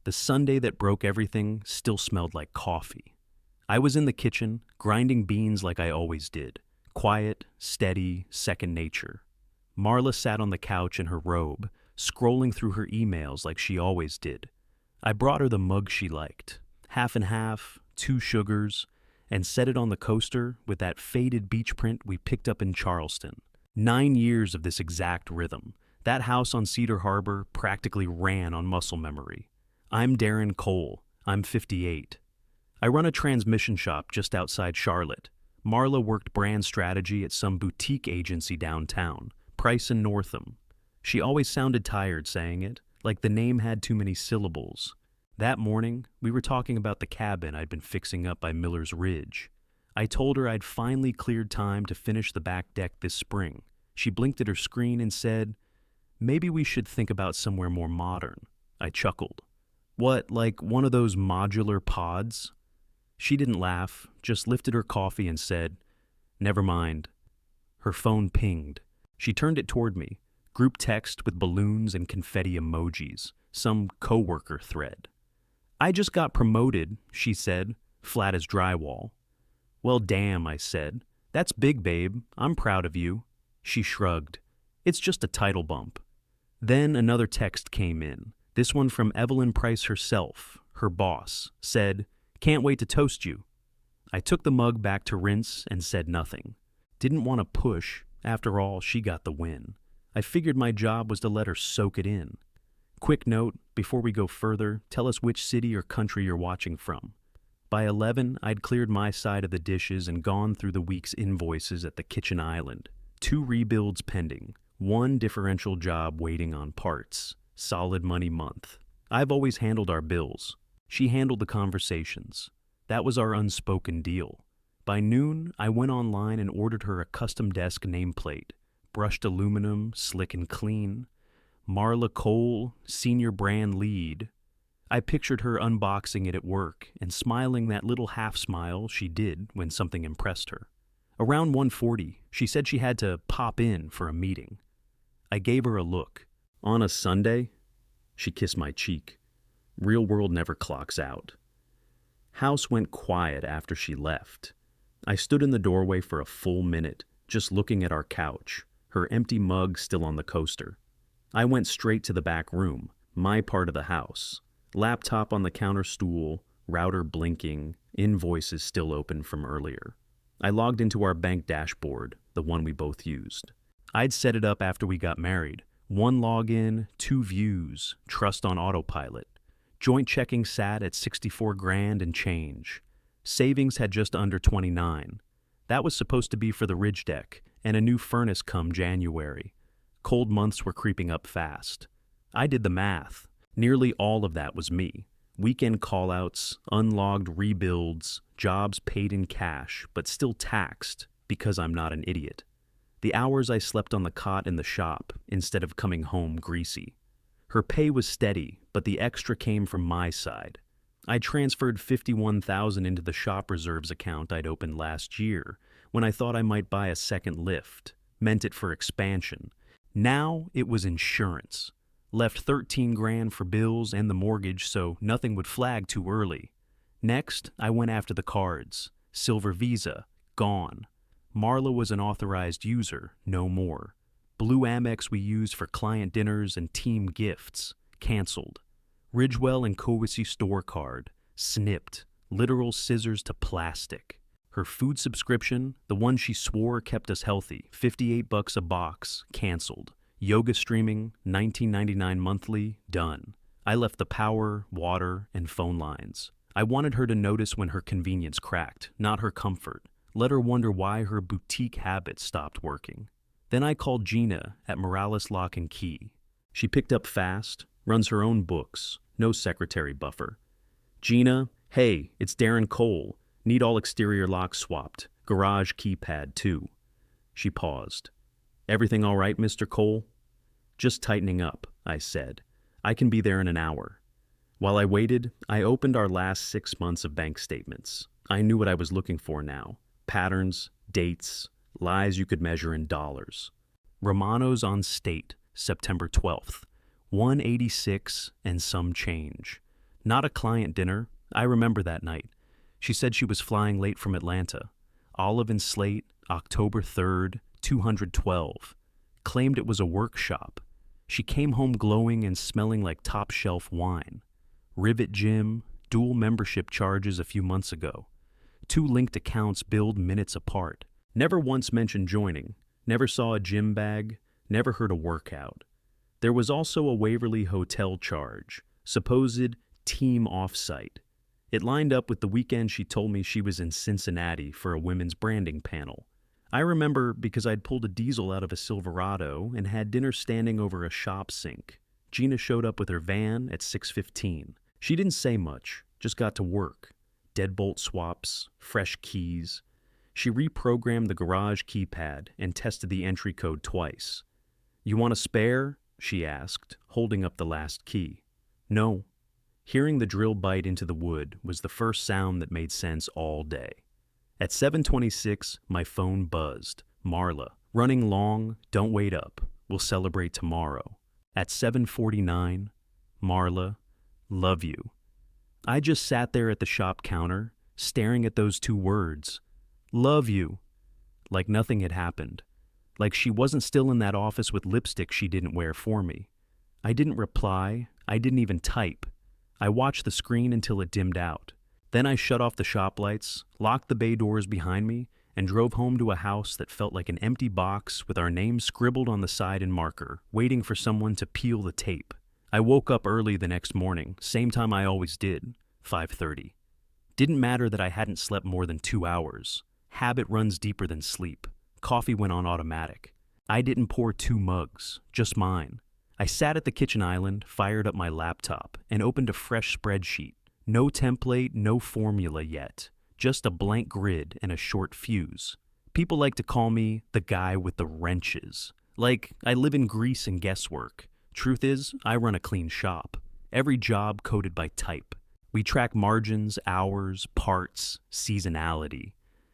The Sunday that broke everything still smelled like coffee. I was in the kitchen, grinding beans like I always did. Quiet, steady, second nature. Marla sat on the couch in her robe, scrolling through her emails like she always did. I brought her the mug she liked, half and half, 2 sugars, and set it on the coaster with that faded beach print we picked up in Charleston. 9 years of this exact rhythm. That house on Cedar Harbor practically ran on muscle memory. I'm Darren Cole. I'm 58. I run a transmission shop just outside Charlotte. Marla worked brand strategy at some boutique agency downtown, Price and Northam. She always sounded tired saying it, like the name had too many syllables. That morning, we were talking about the cabin I'd been fixing up by Miller's Ridge. I told her I'd finally cleared time to finish the back deck this spring. She blinked at her screen and said, "Maybe we should think about somewhere more modern." I chuckled. "What, like one of those modular pods?" She didn't laugh, just lifted her coffee and said, "Never mind." Her phone pinged. She turned it toward me, group text with balloons and confetti emojis, some coworker thread. "I just got promoted," she said, flat as drywall. "Well, damn," I said. "That's big, babe. I'm proud of you." She shrugged. "It's just a title bump." Then another text came in. This one from Evelyn Price herself, her boss, said, "Can't wait to toast you." I took the mug back to rinse and said nothing. Didn't want to push. After all, she got the win. I figured my job was to let her soak it in. Quick note, before we go further, tell us which city or country you're watching from. By 11, I'd cleared my side of the dishes and gone through the week's invoices at the kitchen island. 2 rebuilds pending, 1 differential job waiting on parts. Solid money month. I've always handled our bills. She handled the conversations. That was our unspoken deal. By noon, I went online and ordered her a custom desk nameplate. Brushed aluminum, slick and clean. Marla Cole, senior brand lead. I pictured her unboxing it at work and smiling that little half smile she did when something impressed her. Around 1:40, she said she had to pop in for a meeting. I gave her a look. "On a Sunday?" She kissed my cheek. Real world never clocks out. House went quiet after she left. I stood in the doorway for a full minute, just looking at our couch, her empty mug still on the coaster. I went straight to the back room, my part of the house. Laptop on the counter stool, router blinking, invoices still open from earlier. I logged into our bank dashboard, the one we both used. I'd set it up after we got married. 1 login, 2 views, trust on autopilot. Joint checking sat at 64 grand and change. Savings had just under 29. That was supposed to be for the ridge deck and a new furnace come January. Cold months were creeping up fast. I did the math. Nearly all of that was me. Weekend callouts, unlogged rebuilds, jobs paid in cash, but still taxed because I'm not an idiot. The hours I slept on the cot in the shop instead of coming home greasy. Her pay was steady, but the extra came from my side. I transferred $51,000 into the shop reserves account I'd opened last year when I thought I might buy a second lift, meant it for expansion. Now it was insurance. Left 13 grand for bills and the mortgage so nothing would flag too early. Next, I went after the cards. Silver Visa, gone. Marla was an authorized user, no more. Blue Amex we used for client dinners and team gifts, canceled. Ridgewell and Cowicy store card, snipped, literal scissors to plastic. Her food subscription, the one she swore kept us healthy, $58 a box, canceled. Yoga streaming, $19.99 monthly, done. I left the power, water, and phone lines. I wanted her to notice when her convenience cracked, not her comfort. Let her wonder why her boutique habits stopped working. Then I called Gina at Morales Lock and Key. She picked up fast, runs her own books, no secretary buffer. "Gina, hey, it's Darren Cole. Need all exterior locks swapped. Garage keypad too." She paused. "Everything all right, Mr. Cole?" "Just tightening up," I said. "I can be there in an hour." While I waited, I opened our last 6 months of bank statements. I knew what I was looking for now. Patterns, dates, lies you could measure in dollars. Romano's on State, September 12th. 186 and some change. Not a client dinner. I remember that night. She said she was flying late from Atlanta. Olive and slate, October 3rd, 212. Claimed it was a workshop. She came home glowing and smelling like top-shelf wine. Rivet Gym, dual membership charges a few months ago. 2 linked accounts billed minutes apart. Never once mentioned joining. Never saw a gym bag. Never heard a workout. There was also a Waverly Hotel charge. Supposed team offsite. It lined up with the weekend she told me she was in Cincinnati for a women's branding panel. I remember because I'd pulled a diesel out of a Silverado and had dinner standing over a shop sink. Gina showed up with her van at 6:15. She didn't say much, just got to work. Deadbolt swaps, fresh keys. She reprogrammed the garage keypad and tested the entry code twice. "You want a spare?" she asked, holding up the last key. "No." Hearing the drill bite into the wood was the first sound that made sense all day. At 7:26, my phone buzzed. Marla, running long, don't wait up. We'll celebrate tomorrow. At 7:49, Marla, love you. I just sat there at the shop counter, staring at those 2 words. Love you. Like nothing had happened. Like she wasn't still in that office with lipstick she didn't wear for me. I didn't reply. I didn't even type. I watched the screen until it dimmed out. Then I shut off the shop lights, locked the bay doors behind me, and drove home to a house that felt like an empty box with our names scribbled on the side in marker, waiting for someone to peel the tape. I woke up early the next morning, same time I always did, 5:30. Didn't matter that I hadn't slept more than 2 hours. Habit runs deeper than sleep. Coffee went on automatic. I didn't pour 2 mugs, just mine. I sat at the kitchen island, fired up my laptop, and opened a fresh spreadsheet. No template, no formula yet. Just a blank grid and a short fuse. People like to call me the guy with the wrenches. Like I live in grease and guesswork. Truth is, I run a clean shop. Every job coded by type. We track margins, hours, parts, seasonality.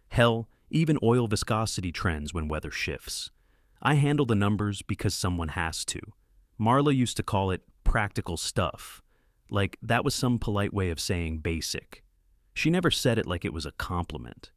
Hell, even oil viscosity trends when weather shifts. I handle the numbers because someone has to. Marla used to call it practical stuff. Like that was some polite way of saying basic. She never said it like it was a compliment.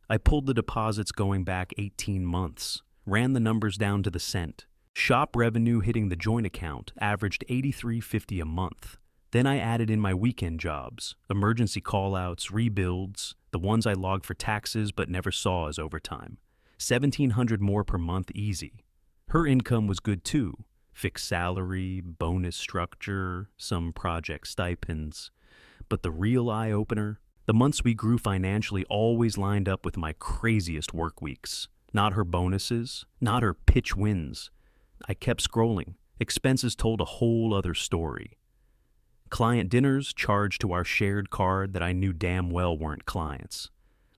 I pulled the deposits going back 18 months, ran the numbers down to the cent. Shop revenue hitting the joint account averaged $83.50 a month. Then I added in my weekend jobs, emergency call-outs, rebuilds, the ones I logged for taxes but never saw as overtime. $1,700 more per month easy. Her income was good too. Fixed salary, bonus structure, some project stipends. But the real eye-opener, the months we grew financially always lined up with my craziest work weeks. Not her bonuses, not her pitch wins. I kept scrolling. Expenses told a whole other story. Client dinners charged to our shared card that I knew damn well weren't clients.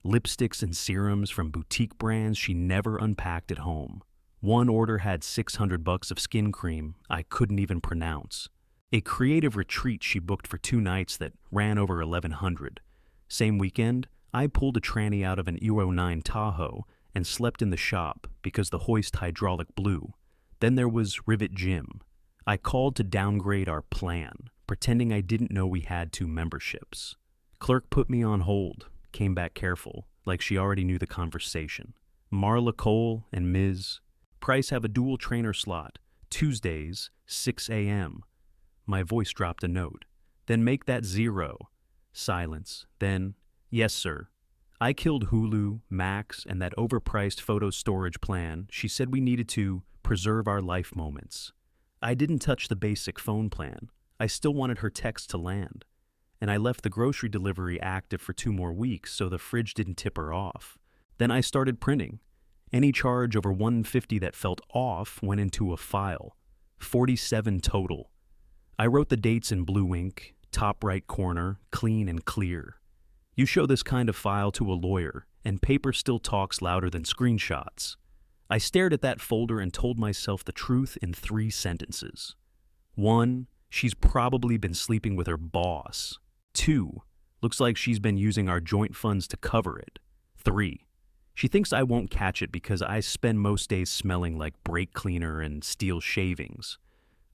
Lipsticks and serums from boutique brands she never unpacked at home. One order had $600 of skin cream I couldn't even pronounce. A creative retreat she booked for 2 nights that ran over $1,100. Same weekend, I pulled a tranny out of an Euro 9 Tahoe and slept in the shop because the hoist hydraulic blew. Then there was Rivet Gym. I called to downgrade our plan, pretending I didn't know we had 2 memberships. Clerk put me on hold, came back careful, like she already knew the conversation. Marla Cole and Ms. Price have a dual trainer slot, Tuesdays, 6 a.m. My voice dropped a note. Then make that 0. Silence. Then, yes, sir. I killed Hulu, Max, and that overpriced photo storage plan. She said we needed to preserve our life moments. I didn't touch the basic phone plan. I still wanted her text to land. And I left the grocery delivery active for 2 more weeks so the fridge didn't tip her off. Then I started printing. Any charge over $150 that felt off went into a file. 47 total. I wrote the dates in blue ink, top right corner, clean and clear. You show this kind of file to a lawyer, and paper still talks louder than screenshots. I stared at that folder and told myself the truth in 3 sentences. 1, she's probably been sleeping with her boss. 2, looks like she's been using our joint funds to cover it. 3, she thinks I won't catch it because I spend most days smelling like brake cleaner and steel shavings.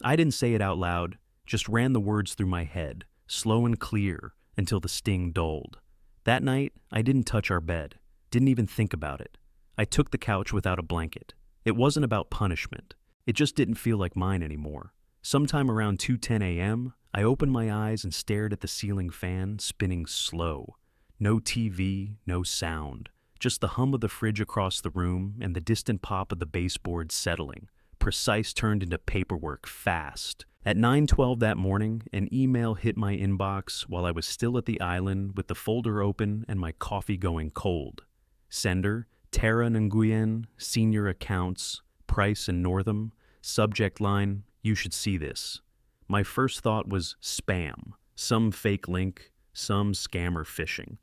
I didn't say it out loud, just ran the words through my head, slow and clear until the sting dulled. That night, I didn't touch our bed, didn't even think about it. I took the couch without a blanket. It wasn't about punishment. It just didn't feel like mine anymore. Sometime around 2:10 a.m., I opened my eyes and stared at the ceiling fan spinning slow. No TV, no sound. Just the hum of the fridge across the room and the distant pop of the baseboard settling. Precise turned into paperwork fast. At 9:12 that morning, an email hit my inbox while I was still at the island with the folder open and my coffee going cold. Sender, Tara Nguyen, Senior Accounts, Price and Northam. Subject line, you should see this. My first thought was spam, some fake link, some scammer phishing.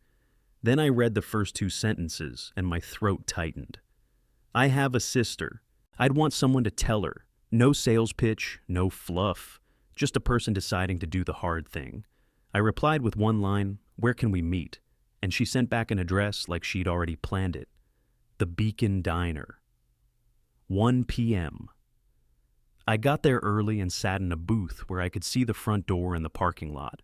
Then I read the first two sentences and my throat tightened. I have a sister. I'd want someone to tell her. No sales pitch, no fluff, just a person deciding to do the hard thing. I replied with one line, "Where can we meet?" And she sent back an address like she'd already planned it. The Beacon Diner. 1 p.m. I got there early and sat in a booth where I could see the front door and the parking lot.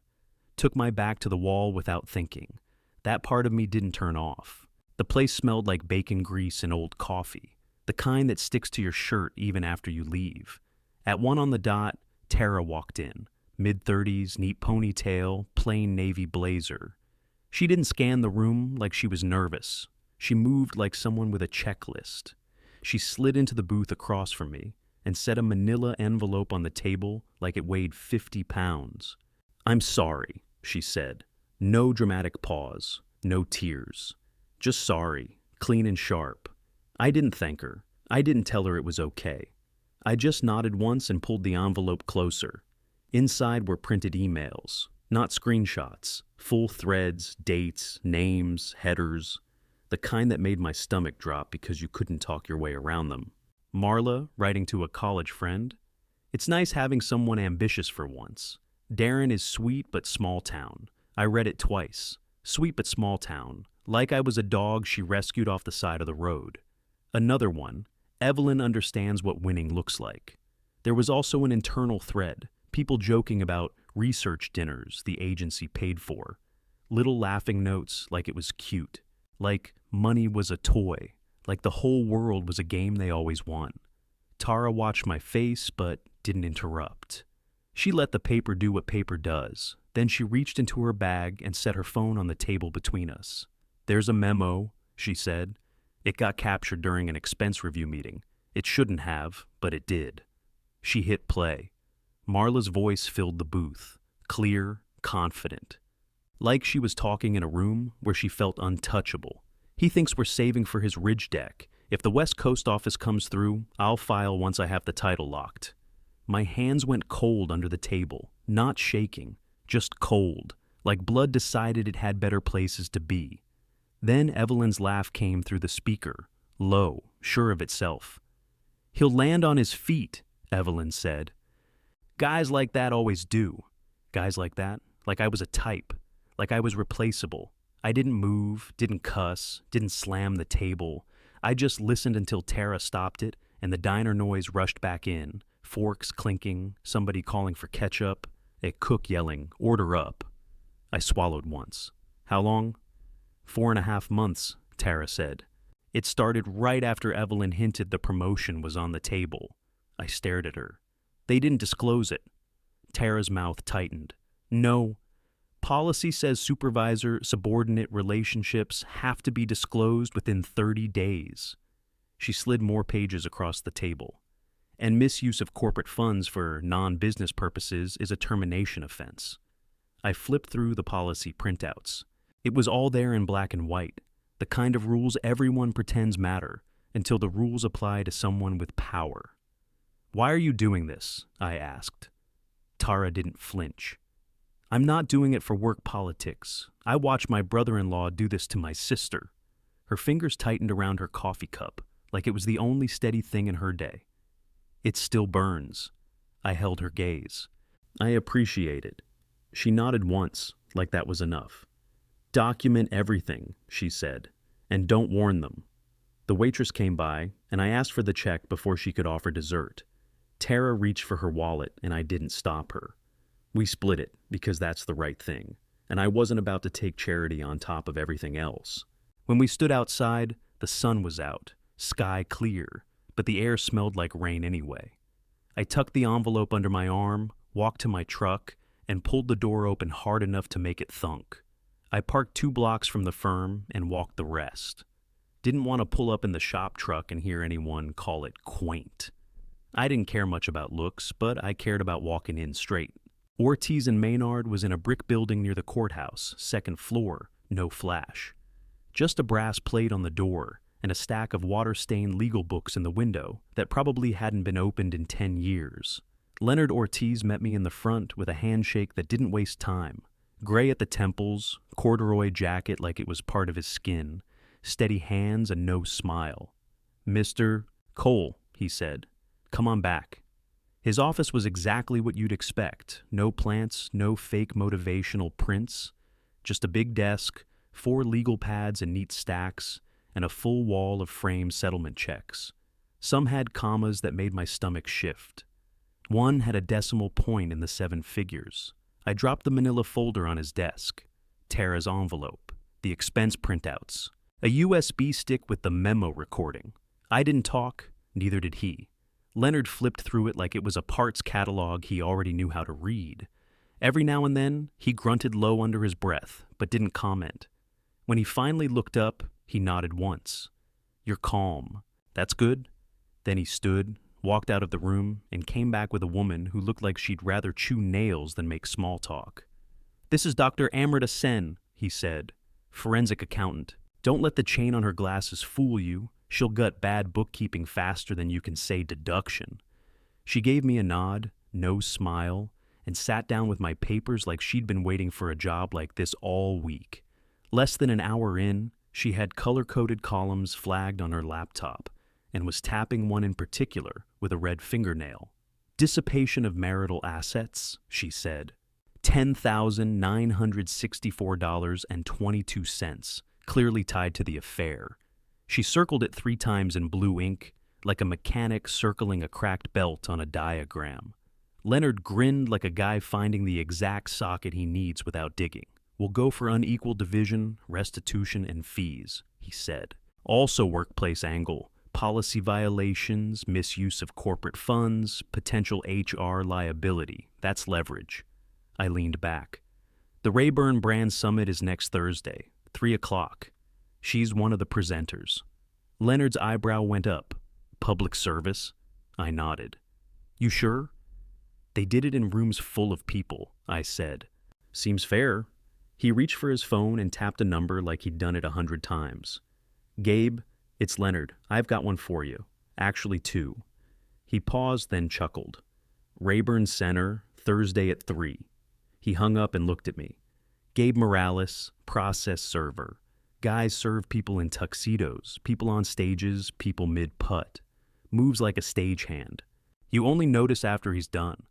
Took my back to the wall without thinking. That part of me didn't turn off. The place smelled like bacon grease and old coffee, the kind that sticks to your shirt even after you leave. At 1 on the dot, Tara walked in. Mid-30s, neat ponytail, plain navy blazer. She didn't scan the room like she was nervous. She moved like someone with a checklist. She slid into the booth across from me and set a manila envelope on the table like it weighed 50 pounds. "I'm sorry," she said. No dramatic pause, no tears. Just sorry, clean and sharp. I didn't thank her. I didn't tell her it was okay. I just nodded once and pulled the envelope closer. Inside were printed emails, not screenshots, full threads, dates, names, headers, the kind that made my stomach drop because you couldn't talk your way around them. Marla, writing to a college friend, "It's nice having someone ambitious for once. Darren is sweet but small town. I read it twice. Sweet but small town. Like I was a dog she rescued off the side of the road." Another one, "Evelyn understands what winning looks like." There was also an internal thread, people joking about research dinners the agency paid for. Little laughing notes like it was cute. Like money was a toy. Like the whole world was a game they always won. Tara watched my face but didn't interrupt. She let the paper do what paper does. Then she reached into her bag and set her phone on the table between us. "There's a memo," she said. "It got captured during an expense review meeting. It shouldn't have, but it did." She hit play. Marla's voice filled the booth, clear, confident. Like she was talking in a room where she felt untouchable. "He thinks we're saving for his Ridge deck. If the West Coast office comes through, I'll file once I have the title locked." My hands went cold under the table, not shaking, just cold, like blood decided it had better places to be. Then Evelyn's laugh came through the speaker, low, sure of itself. "He'll land on his feet," Evelyn said. "Guys like that always do." Guys like that? Like I was a type. Like I was replaceable. I didn't move, didn't cuss, didn't slam the table. I just listened until Tara stopped it and the diner noise rushed back in, forks clinking, somebody calling for ketchup, a cook yelling, "Order up." I swallowed once. "How long?" 4.5 months, Tara said. It started right after Evelyn hinted the promotion was on the table. I stared at her. "They didn't disclose it." Tara's mouth tightened. "No. Policy says supervisor-subordinate relationships have to be disclosed within 30 days. She slid more pages across the table. "And misuse of corporate funds for non-business purposes is a termination offense." I flipped through the policy printouts. It was all there in black and white, the kind of rules everyone pretends matter until the rules apply to someone with power. "Why are you doing this?" I asked. Tara didn't flinch. "I'm not doing it for work politics. I watched my brother-in-law do this to my sister." Her fingers tightened around her coffee cup, like it was the only steady thing in her day. "It still burns." I held her gaze. "I appreciate it." She nodded once, like that was enough. "Document everything," she said, "and don't warn them." The waitress came by, and I asked for the check before she could offer dessert. Tara reached for her wallet, and I didn't stop her. We split it because that's the right thing, and I wasn't about to take charity on top of everything else. When we stood outside, the sun was out, sky clear, but the air smelled like rain anyway. I tucked the envelope under my arm, walked to my truck, and pulled the door open hard enough to make it thunk. I parked 2 blocks from the firm and walked the rest. Didn't want to pull up in the shop truck and hear anyone call it quaint. I didn't care much about looks, but I cared about walking in straight. Ortiz and Maynard was in a brick building near the courthouse, 2nd floor, no flash. Just a brass plate on the door and a stack of water-stained legal books in the window that probably hadn't been opened in 10 years. Leonard Ortiz met me in the front with a handshake that didn't waste time. Gray at the temples, corduroy jacket like it was part of his skin, steady hands and no smile. "Mr. Cole," he said, "come on back." His office was exactly what you'd expect. No plants, no fake motivational prints. Just a big desk, 4 legal pads in neat stacks, and a full wall of framed settlement checks. Some had commas that made my stomach shift. One had a decimal point in the 7 figures. I dropped the manila folder on his desk. Tara's envelope. The expense printouts. A USB stick with the memo recording. I didn't talk, neither did he. Leonard flipped through it like it was a parts catalog he already knew how to read. Every now and then, he grunted low under his breath, but didn't comment. When he finally looked up, he nodded once. "You're calm. That's good." Then he stood, walked out of the room, and came back with a woman who looked like she'd rather chew nails than make small talk. "This is Dr. Amrita Sen," he said, "forensic accountant. Don't let the chain on her glasses fool you. She'll gut bad bookkeeping faster than you can say deduction." She gave me a nod, no smile, and sat down with my papers like she'd been waiting for a job like this all week. Less than an hour in, she had color-coded columns flagged on her laptop and was tapping one in particular with a red fingernail. "Dissipation of marital assets," she said. $10,964.22, clearly tied to the affair. She circled it 3 times in blue ink, like a mechanic circling a cracked belt on a diagram. Leonard grinned like a guy finding the exact socket he needs without digging. "We'll go for unequal division, restitution, and fees," he said. "Also workplace angle, policy violations, misuse of corporate funds, potential HR liability. That's leverage." I leaned back. "The Rayburn Brand Summit is next Thursday, 3 o'clock. She's one of the presenters." Leonard's eyebrow went up. "Public service?" I nodded. "You sure?" "They did it in rooms full of people," I said. "Seems fair." He reached for his phone and tapped a number like he'd done it 100 times. "Gabe, it's Leonard. I've got one for you. Actually 2. He paused, then chuckled. "Rayburn Center, Thursday at 3. He hung up and looked at me. "Gabe Morales, process server. Guys serve people in tuxedos, people on stages, people mid-putt. Moves like a stagehand. You only notice after he's done.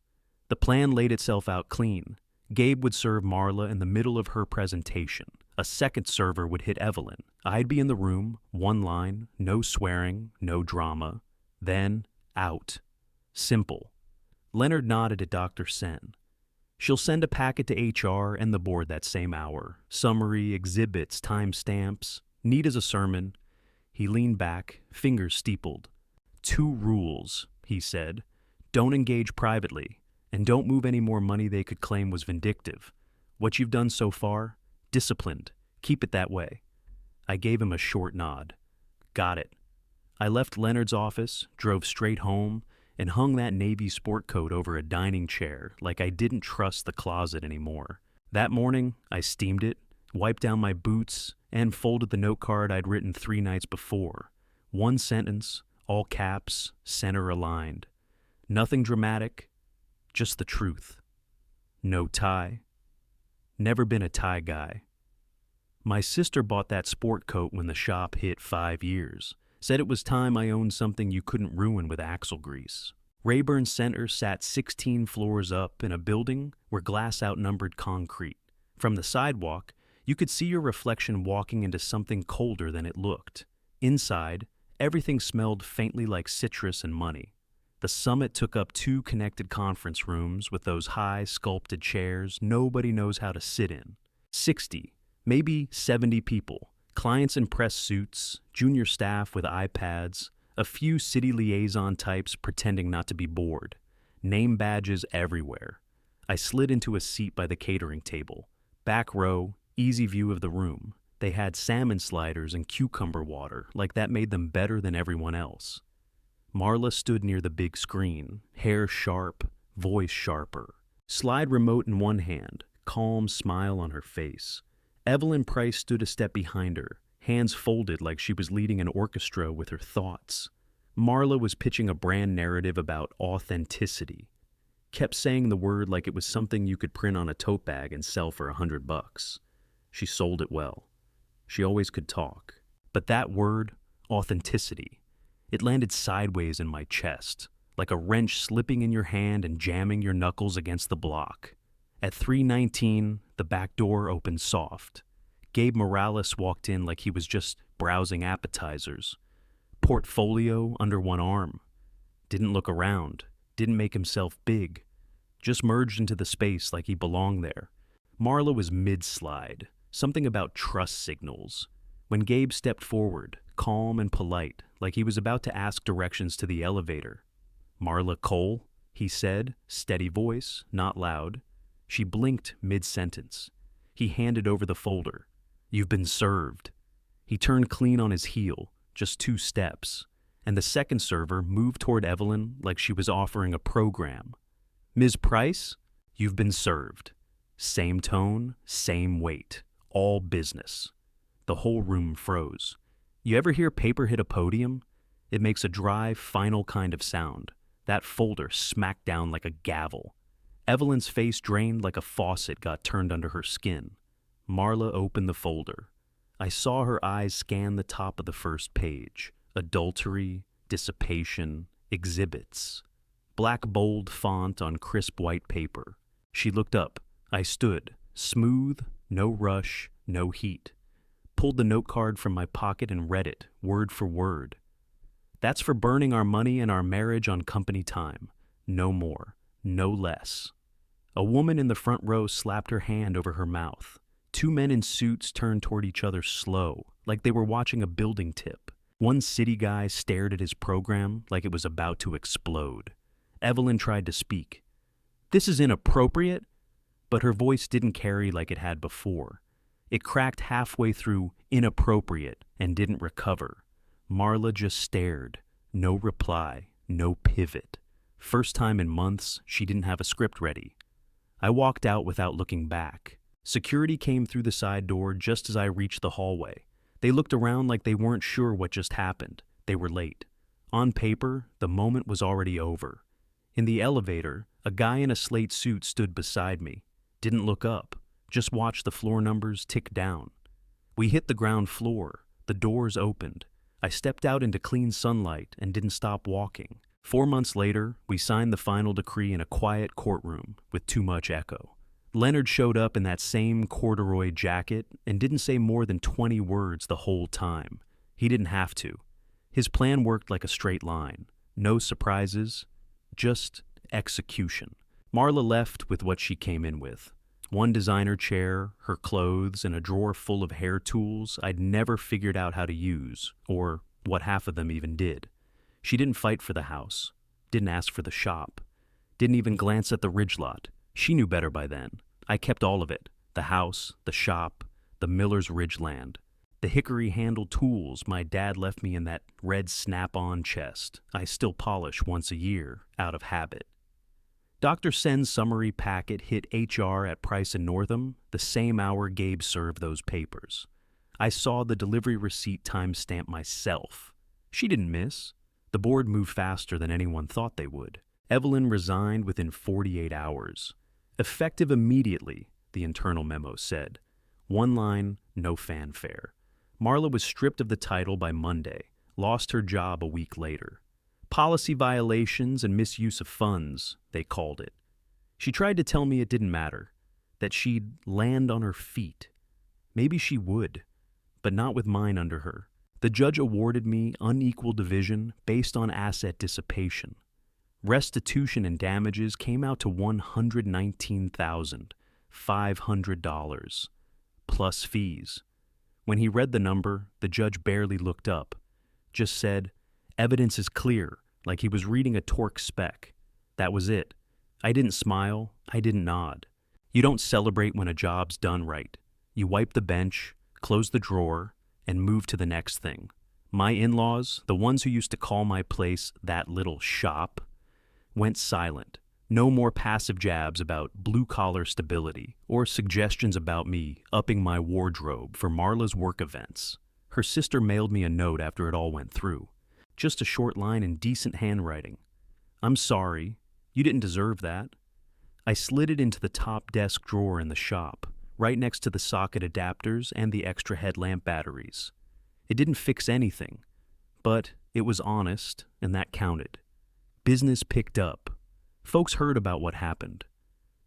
The plan laid itself out clean. Gabe would serve Marla in the middle of her presentation. A second server would hit Evelyn. I'd be in the room, 1 line, no swearing, no drama. Then, out. Simple." Leonard nodded at Dr. Sen. "She'll send a packet to HR and the board that same hour. Summary, exhibits, timestamps. Neat as a sermon." He leaned back, fingers steepled. "2 rules," he said. "Don't engage privately, and don't move any more money they could claim was vindictive. What you've done so far, disciplined. Keep it that way." I gave him a short nod. "Got it." I left Leonard's office, drove straight home, and hung that navy sport coat over a dining chair like I didn't trust the closet anymore. That morning, I steamed it, wiped down my boots, and folded the note card I'd written 3 nights before. 1 sentence, all caps, center aligned. Nothing dramatic, just the truth. No tie. Never been a tie guy. My sister bought that sport coat when the shop hit 5 years. Said it was time I owned something you couldn't ruin with axle grease. Rayburn Center sat 16 floors up in a building where glass outnumbered concrete. From the sidewalk, you could see your reflection walking into something colder than it looked. Inside, everything smelled faintly like citrus and money. The summit took up 2 connected conference rooms with those high, sculpted chairs nobody knows how to sit in. 60, maybe 70 people, clients in press suits, junior staff with iPads, a few city liaison types pretending not to be bored. Name badges everywhere. I slid into a seat by the catering table. Back row, easy view of the room. They had salmon sliders and cucumber water, like that made them better than everyone else. Marla stood near the big screen, hair sharp, voice sharper. Slide remote in one hand, calm smile on her face. Evelyn Price stood a step behind her, hands folded like she was leading an orchestra with her thoughts. Marla was pitching a brand narrative about authenticity. Kept saying the word like it was something you could print on a tote bag and sell for $100. She sold it well. She always could talk. But that word, authenticity, it landed sideways in my chest, like a wrench slipping in your hand and jamming your knuckles against the block. At 3:19, the back door opened soft. Gabe Morales walked in like he was just browsing appetizers. Portfolio under one arm. Didn't look around. Didn't make himself big. Just merged into the space like he belonged there. Marla was mid-slide. Something about trust signals. When Gabe stepped forward, calm and polite, like he was about to ask directions to the elevator. "Marla Cole," he said, steady voice, not loud. She blinked mid-sentence. He handed over the folder. "You've been served." He turned clean on his heel, just 2 steps, and the second server moved toward Evelyn like she was offering a program. "Ms. Price, you've been served." Same tone, same weight, all business. The whole room froze. You ever hear paper hit a podium? It makes a dry, final kind of sound. That folder smacked down like a gavel. Evelyn's face drained like a faucet got turned under her skin. Marla opened the folder. I saw her eyes scan the top of the first page. Adultery, dissipation, exhibits. Black bold font on crisp white paper. She looked up. I stood, smooth, no rush, no heat. Pulled the note card from my pocket and read it, word for word. "That's for burning our money and our marriage on company time. No more, no less." A woman in the front row slapped her hand over her mouth. 2 men in suits turned toward each other slow, like they were watching a building tip. One city guy stared at his program like it was about to explode. Evelyn tried to speak. "This is inappropriate," but her voice didn't carry like it had before. It cracked halfway through inappropriate and didn't recover. Marla just stared. No reply, no pivot. First time in months, she didn't have a script ready. I walked out without looking back. Security came through the side door just as I reached the hallway. They looked around like they weren't sure what just happened. They were late. On paper, the moment was already over. In the elevator, a guy in a slate suit stood beside me. Didn't look up. Just watched the floor numbers tick down. We hit the ground floor. The doors opened. I stepped out into clean sunlight and didn't stop walking. 4 months later, we signed the final decree in a quiet courtroom with too much echo. Leonard showed up in that same corduroy jacket and didn't say more than 20 words the whole time. He didn't have to. His plan worked like a straight line. No surprises, just execution. Marla left with what she came in with. 1 designer chair, her clothes, and a drawer full of hair tools I'd never figured out how to use, or what half of them even did. She didn't fight for the house, didn't ask for the shop, didn't even glance at the ridge lot. She knew better by then. I kept all of it, the house, the shop, the Miller's Ridge land. The hickory-handled tools my dad left me in that red Snap-on chest I still polish once a year, out of habit. Dr. Sen's summary packet hit HR at Price and Northam the same hour Gabe served those papers. I saw the delivery receipt timestamp myself. She didn't miss. The board moved faster than anyone thought they would. Evelyn resigned within 48 hours. Effective immediately, the internal memo said. 1 line, no fanfare. Marla was stripped of the title by Monday, lost her job a week later. Policy violations and misuse of funds, they called it. She tried to tell me it didn't matter, that she'd land on her feet. Maybe she would, but not with mine under her. The judge awarded me unequal division based on asset dissipation. Restitution and damages came out to $119,500, plus fees. When he read the number, the judge barely looked up, just said, "Evidence is clear," like he was reading a torque spec. That was it. I didn't smile, I didn't nod. You don't celebrate when a job's done right. You wipe the bench, close the drawer, and move to the next thing. My in-laws, the ones who used to call my place that little shop, went silent. No more passive jabs about blue-collar stability or suggestions about me upping my wardrobe for Marla's work events. Her sister mailed me a note after it all went through. Just a short line in decent handwriting. "I'm sorry. You didn't deserve that." I slid it into the top desk drawer in the shop, right next to the socket adapters and the extra headlamp batteries. It didn't fix anything, but it was honest, and that counted. Business picked up. Folks heard about what happened.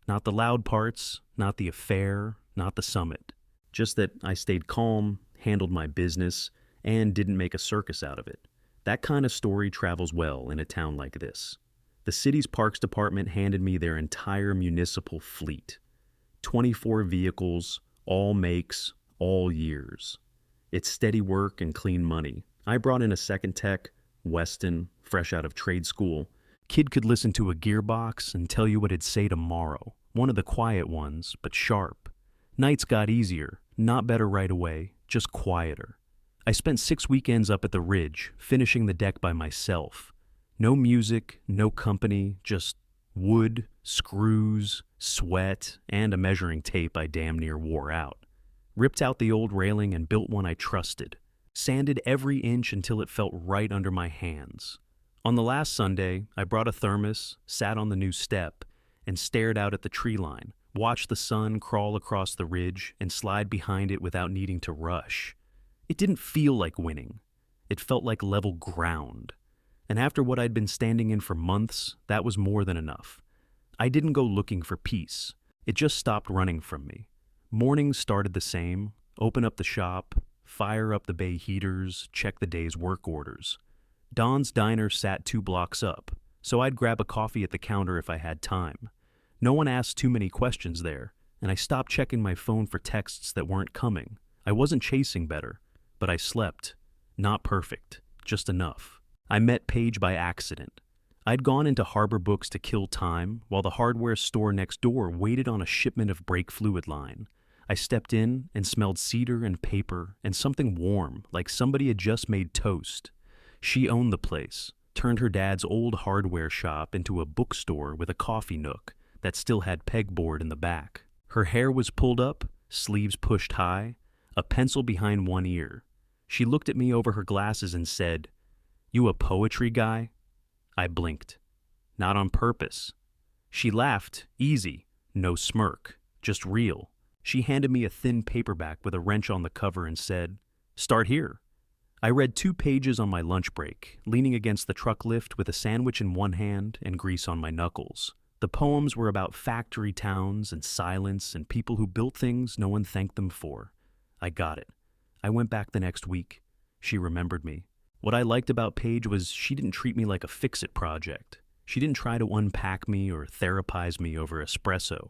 Not the loud parts, not the affair, not the summit. Just that I stayed calm, handled my business, and didn't make a circus out of it. That kind of story travels well in a town like this. The city's parks department handed me their entire municipal fleet. 24 vehicles, all makes, all years. It's steady work and clean money. I brought in a second tech, Weston, fresh out of trade school. Kid could listen to a gearbox and tell you what it'd say tomorrow. One of the quiet ones, but sharp. Nights got easier, not better right away, just quieter. I spent 6 weekends up at the Ridge, finishing the deck by myself. No music, no company, just wood, screws, sweat, and a measuring tape I damn near wore out. Ripped out the old railing and built one I trusted. Sanded every inch until it felt right under my hands. On the last Sunday, I brought a thermos, sat on the new step, and stared out at the tree line, watched the sun crawl across the ridge and slide behind it without needing to rush. It didn't feel like winning. It felt like level ground. And after what I'd been standing in for months, that was more than enough. I didn't go looking for peace. It just stopped running from me. Mornings started the same. Open up the shop, fire up the bay heaters, check the day's work orders. Don's Diner sat 2 blocks up, so I'd grab a coffee at the counter if I had time. No one asked too many questions there, and I stopped checking my phone for texts that weren't coming. I wasn't chasing better, but I slept. Not perfect, just enough. I met Paige by accident. I'd gone into Harbor Books to kill time while the hardware store next door waited on a shipment of brake fluid line. I stepped in and smelled cedar and paper and something warm, like somebody had just made toast. She owned the place, turned her dad's old hardware shop into a bookstore with a coffee nook that still had pegboard in the back. Her hair was pulled up, sleeves pushed high, a pencil behind one ear. She looked at me over her glasses and said, "You a poetry guy?" I blinked. Not on purpose. She laughed, easy, no smirk, just real. She handed me a thin paperback with a wrench on the cover and said, "Start here." I read 2 pages on my lunch break, leaning against the truck lift with a sandwich in one hand and grease on my knuckles. The poems were about factory towns and silence and people who built things no one thanked them for. I got it. I went back the next week. She remembered me. What I liked about Paige was she didn't treat me like a fix-it project. She didn't try to unpack me or therapize me over espresso.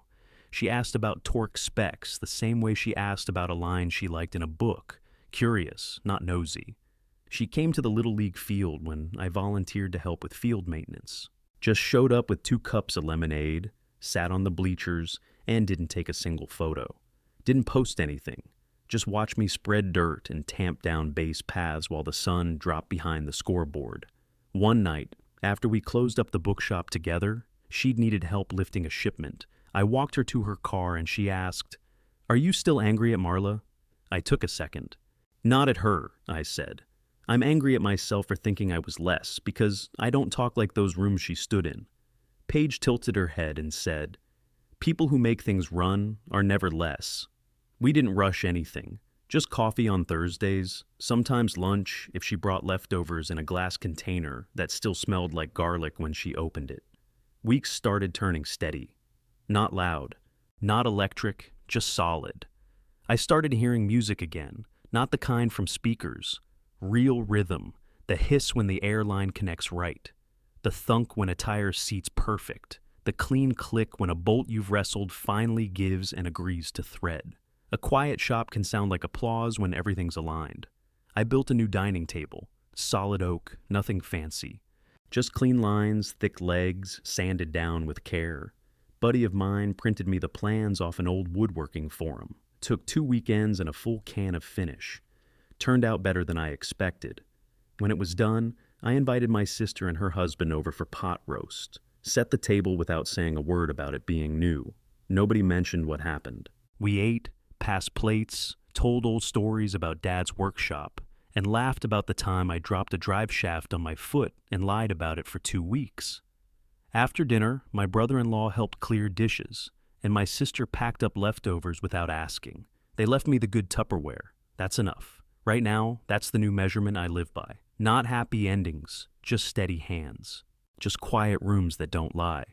She asked about torque specs the same way she asked about a line she liked in a book, curious, not nosy. She came to the Little League field when I volunteered to help with field maintenance. Just showed up with 2 cups of lemonade, sat on the bleachers, and didn't take a single photo. Didn't post anything. Just watch me spread dirt and tamp down base paths while the sun dropped behind the scoreboard. One night, after we closed up the bookshop together, she'd needed help lifting a shipment. I walked her to her car and she asked, "Are you still angry at Marla?" I took a second. "Not at her," I said. "I'm angry at myself for thinking I was less, because I don't talk like those rooms she stood in." Paige tilted her head and said, "People who make things run are never less. We didn't rush anything. Just coffee on Thursdays, sometimes lunch if she brought leftovers in a glass container that still smelled like garlic when she opened it." Weeks started turning steady. Not loud, not electric, just solid. I started hearing music again, not the kind from speakers. Real rhythm, the hiss when the air line connects right. The thunk when a tire seats perfect. The clean click when a bolt you've wrestled finally gives and agrees to thread. A quiet shop can sound like applause when everything's aligned. I built a new dining table. Solid oak, nothing fancy. Just clean lines, thick legs, sanded down with care. Buddy of mine printed me the plans off an old woodworking forum. Took 2 weekends and a full can of finish. Turned out better than I expected. When it was done, I invited my sister and her husband over for pot roast. Set the table without saying a word about it being new. Nobody mentioned what happened. We ate, passed plates, told old stories about Dad's workshop, and laughed about the time I dropped a drive shaft on my foot and lied about it for 2 weeks. After dinner, my brother-in-law helped clear dishes, and my sister packed up leftovers without asking. They left me the good Tupperware. That's enough. Right now, that's the new measurement I live by. Not happy endings, just steady hands. Just quiet rooms that don't lie.